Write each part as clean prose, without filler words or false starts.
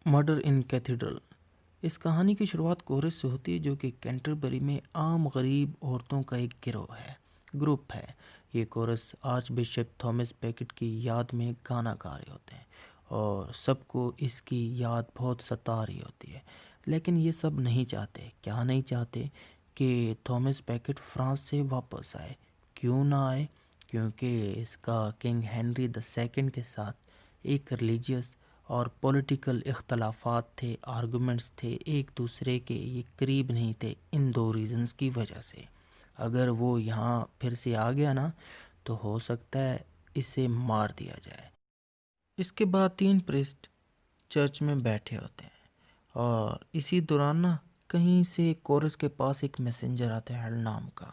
Murder ان cathedral. اس کہانی کی شروعات کورس سے ہوتی ہے، جو کہ کینٹربری میں عام غریب عورتوں کا ایک گروپ ہے۔ یہ course arch bishop Thomas bucket کی یاد میں گانا گا رہے ہوتے ہیں اور سب کو اس کی یاد بہت ستا رہی ہوتی ہے، لیکن یہ سب نہیں چاہتے کہ تھامس بیکٹ فرانس سے واپس آئے۔ کیوں نہ آئے؟ کیونکہ اس کا کنگ ہنری II کے ساتھ ایک ریلیجیس اور پولیٹیکل اختلافات تھے، آرگومنٹس تھے، ایک دوسرے کے یہ قریب نہیں تھے، ان 2 ریزنز کی وجہ سے۔ اگر وہ یہاں پھر سے آ گیا نا تو ہو سکتا ہے اسے مار دیا جائے۔ اس کے بعد 3 پریسٹ چرچ میں بیٹھے ہوتے ہیں اور اسی دوران نا کہیں سے کورس کے پاس ایک میسنجر آتا ہے ہیل نام کا،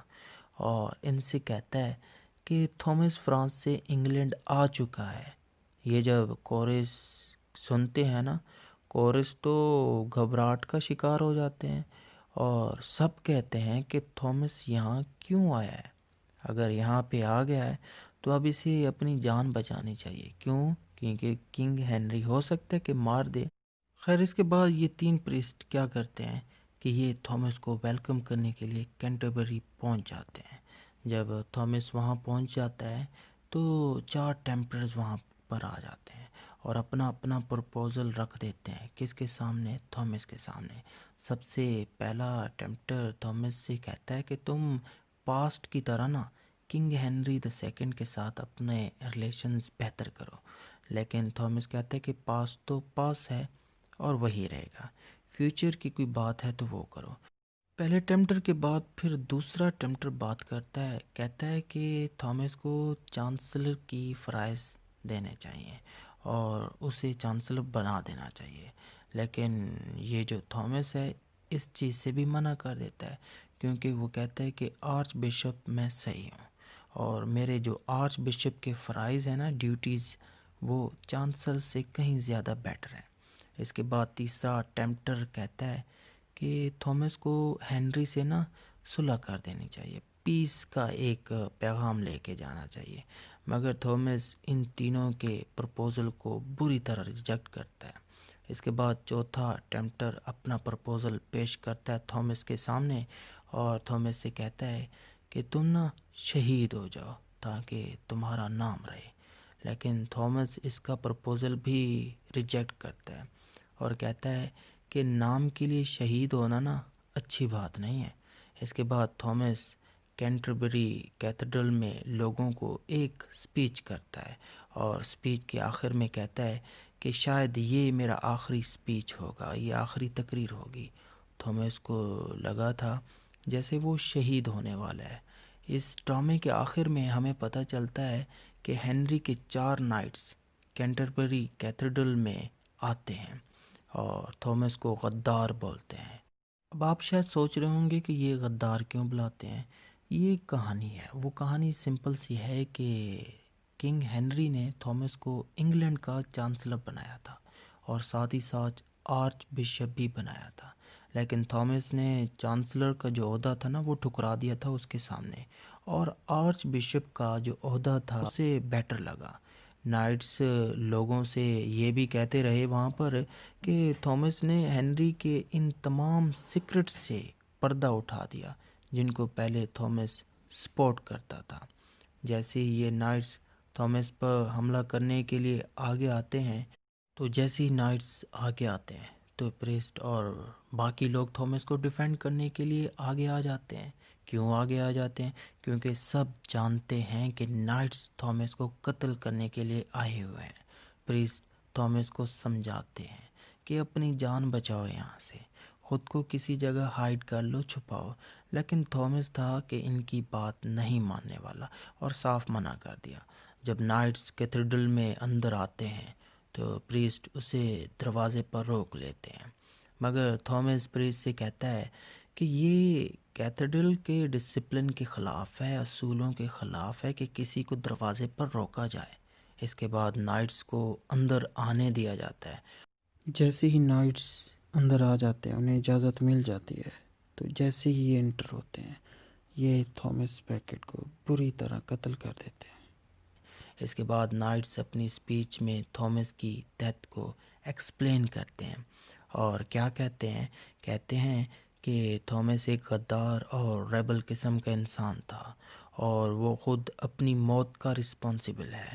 اور ان سے کہتا ہے کہ تھامس فرانس سے انگلینڈ آ چکا ہے۔ یہ جب کورس سنتے ہیں نا، کورس تو گھبراہٹ کا شکار ہو جاتے ہیں اور سب کہتے ہیں کہ تھامس یہاں کیوں آیا ہے؟ اگر یہاں پہ آ گیا ہے تو اب اسے اپنی جان بچانی چاہیے۔ کیوں؟ کیونکہ کنگ ہنری ہو سکتا ہے کہ مار دے۔ خیر، اس کے بعد یہ 3 پریسٹ کیا کرتے ہیں کہ یہ تھامس کو ویلکم کرنے کے لیے کینٹربری پہنچ جاتے ہیں۔ جب تھامس وہاں پہنچ جاتا ہے تو 4 ٹیمپلرز وہاں پر آ جاتے ہیں اور اپنا پرپوزل رکھ دیتے ہیں۔ کس کے سامنے؟ تھامس کے سامنے۔ سب سے پہلا ٹیمپلر تھامس سے کہتا ہے کہ تم پاسٹ کی طرح نا کنگ ہنری II کے ساتھ اپنے ریلیشنز بہتر کرو، لیکن تھامس کہتا ہے کہ پاسٹ تو پاس ہے اور وہی رہے گا، فیوچر کی کوئی بات ہے تو وہ کرو۔ پہلے ٹیمپلر کے بعد پھر دوسرا ٹیمپلر بات کرتا ہے، کہتا ہے کہ تھامس کو چانسلر کی فرائض دینے چاہیے اور اسے چانسلر بنا دینا چاہیے، لیکن یہ جو تھامس ہے اس چیز سے بھی منع کر دیتا ہے، کیونکہ وہ کہتا ہے کہ آرچ بشپ میں صحیح ہوں اور میرے جو آرچ بشپ کے فرائض ہیں نا، ڈیوٹیز، وہ چانسلر سے کہیں زیادہ بیٹر ہیں۔ اس کے بعد تیسرا ٹیمپلر کہتا ہے کہ تھامس کو ہنری سے نا صلح کر دینی چاہیے، پیس کا ایک پیغام لے کے جانا چاہیے، مگر تھامس ان تینوں کے پرپوزل کو بری طرح ریجیکٹ کرتا ہے۔ اس کے بعد چوتھا ٹیمپلر اپنا پرپوزل پیش کرتا ہے تھامس کے سامنے اور تھامس سے کہتا ہے کہ تم نا شہید ہو جاؤ تاکہ تمہارا نام رہے، لیکن تھامس اس کا پرپوزل بھی ریجیکٹ کرتا ہے اور کہتا ہے کہ نام کے لیے شہید ہونا نا اچھی بات نہیں ہے۔ اس کے بعد تھامس کینٹربری کیتھیڈرل میں لوگوں کو ایک سپیچ کرتا ہے اور سپیچ کے آخر میں کہتا ہے کہ شاید یہ میرا آخری سپیچ ہوگا، یہ آخری تقریر ہوگی۔ تھامس کو لگا تھا جیسے وہ شہید ہونے والا ہے۔ اس ڈرامے کے آخر میں ہمیں پتہ چلتا ہے کہ ہنری کے 4 نائٹس کینٹربری کیتھیڈرل میں آتے ہیں اور تھامس کو غدار بولتے ہیں۔ اب آپ شاید سوچ رہے ہوں گے کہ یہ غدار کیوں بلاتے ہیں؟ یہ کہانی ہے، وہ کہانی سمپل سی ہے کہ کنگ ہنری نے تھامس کو انگلینڈ کا چانسلر بنایا تھا اور ساتھ ہی ساتھ آرچ بشپ بھی بنایا تھا، لیکن تھامس نے چانسلر کا جو عہدہ تھا نا وہ ٹھکرا دیا تھا اس کے سامنے، اور آرچ بشپ کا جو عہدہ تھا اسے بیٹر لگا۔ نائٹس لوگوں سے یہ بھی کہتے رہے وہاں پر کہ تھامس نے ہنری کے ان تمام سیکرٹس سے پردہ اٹھا دیا جن کو پہلے تھامس سپورٹ کرتا تھا۔ جیسے ہی یہ نائٹس تھامس پر حملہ کرنے کے لیے آگے آتے ہیں تو پریسٹ اور باقی لوگ تھامس کو ڈیفینڈ کرنے کے لیے آگے آ جاتے ہیں۔ کیوں آگے آ جاتے ہیں؟ کیونکہ سب جانتے ہیں کہ نائٹس تھامس کو قتل کرنے کے لیے آئے ہوئے ہیں۔ پریسٹ تھامس کو سمجھاتے ہیں کہ اپنی جان بچاؤ، یہاں سے خود کو کسی جگہ ہائیڈ کر لو، چھپاؤ، لیکن تھامس تھا کہ ان کی بات نہیں ماننے والا اور صاف منع کر دیا۔ جب نائٹس کیتھیڈرل میں اندر آتے ہیں تو پریسٹ اسے دروازے پر روک لیتے ہیں، مگر تھامس پریسٹ سے کہتا ہے کہ یہ کیتھیڈرل کے ڈسپلن کے خلاف ہے، اصولوں کے خلاف ہے کہ کسی کو دروازے پر روکا جائے۔ اس کے بعد نائٹس کو اندر آنے دیا جاتا ہے۔ جیسے ہی نائٹس اندر آ جاتے ہیں، انہیں اجازت مل جاتی ہے، تو جیسے ہی یہ انٹر ہوتے ہیں یہ تھامس بیکٹ کو بری طرح قتل کر دیتے ہیں۔ اس کے بعد نائٹس اپنی سپیچ میں تھامس کی ڈیتھ کو ایکسپلین کرتے ہیں اور کیا کہتے ہیں کہ تھامس ایک غدار اور ریبل قسم کا انسان تھا اور وہ خود اپنی موت کا رسپانسبل ہے۔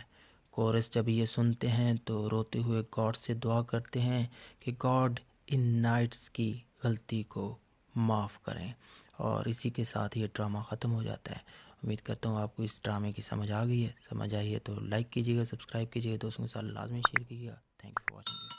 کورس جب یہ سنتے ہیں تو روتے ہوئے گاڈ سے دعا کرتے ہیں کہ گاڈ ان نائٹس کی غلطی کو معاف کریں، اور اسی کے ساتھ یہ ڈرامہ ختم ہو جاتا ہے۔ امید کرتا ہوں آپ کو اس ڈرامے کی سمجھ آ گئی ہے۔ سمجھ آئی ہے تو لائک کیجیے گا، سبسکرائب کیجیے گا، دوستوں کے ساتھ لازمی شیئر کیجیے گا۔ Thank you for watching.